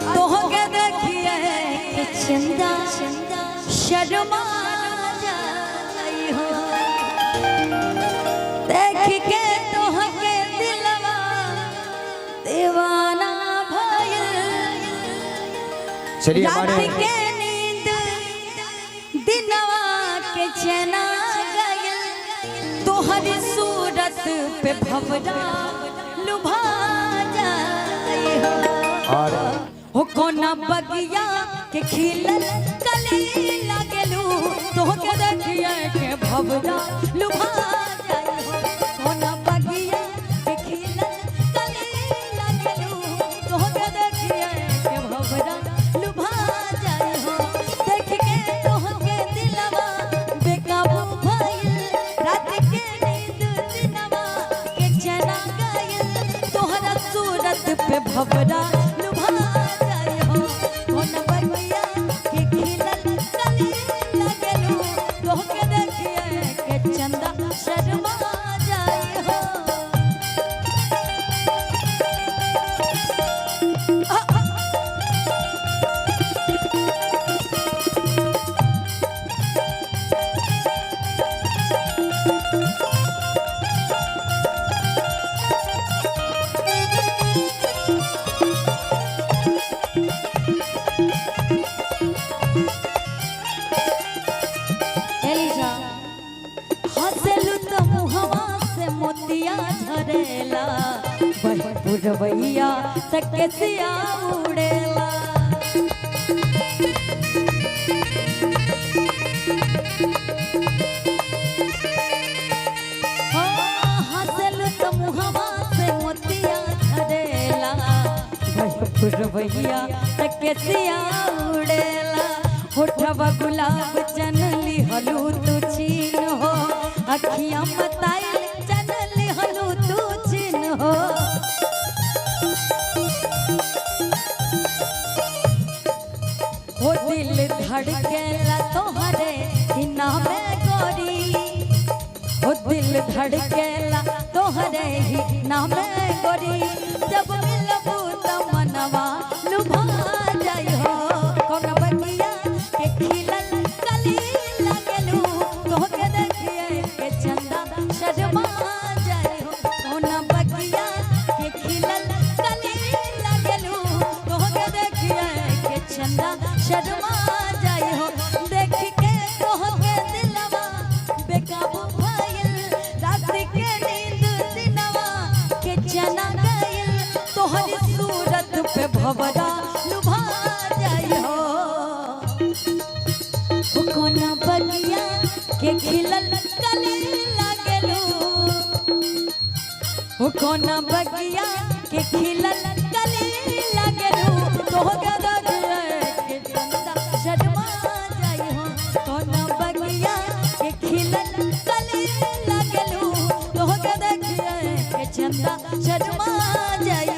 तो के देखिए चंदा शर्मा जाई हो देख के तो के दिलवा दीवाना भइल। चलिए रात के नींद दिनवा के चैना गइल तोहरी सूरत पे भवरा लुभा जाई हो कोना बगिया के खिलल कली लागलू तो के देखिए के भवरा लुभा जाई हो कोना बगिया के खिलल कली लागलू तो के देखिए के भवरा लुभा जाई हो देख के तो के दिलवा बेकाबू भइल रात के नींद दिनवा के चैना गइल तोहरा सूरत पे भवरा लुभा जाई हो कोना बगिया के खिलल कली लागलू तो के देखिए के चंदा शर्मा जाई हो। एलिजा हंसलू तो मुहवा से मोतिया झरेला पुरवैया तक के सिया उड़ेला हंसलू तो मुहवा से मोतिया झरेला पुरवैया तक के सिया उड़ेला होठवा गुलाब चनली हलू तू छीन हो अखियां बताइल चनली हलू तू छीन हो दिल धड़केला तोहरे हिना में गोरी हो दिल धड़केला तोहरे हिना में गोरी जब मिलबू त मनवा लुभा जाई हो कोना बगिया के खिलल कली लागलू तो के देखिए के चंदा शर्मा जाई हो कोना बगिया के खिलल कली लागलू तो के देखिए के चंदा शर्मा जाई हो देख के तो के दिलवा बेकाबू भइल रात के नींद दिनवा के चना गइल तोहरी सूरत पे भवरा लुभा जाई हो कोना बगिया के खिलल कली लागलू कोना बगिया के खिलल कली लागलू तो के देखिए के चंदा शर्मा जाई हो कोना बगिया के खिलल कली लागलू तो के देखिए के चंदा शर्मा जाई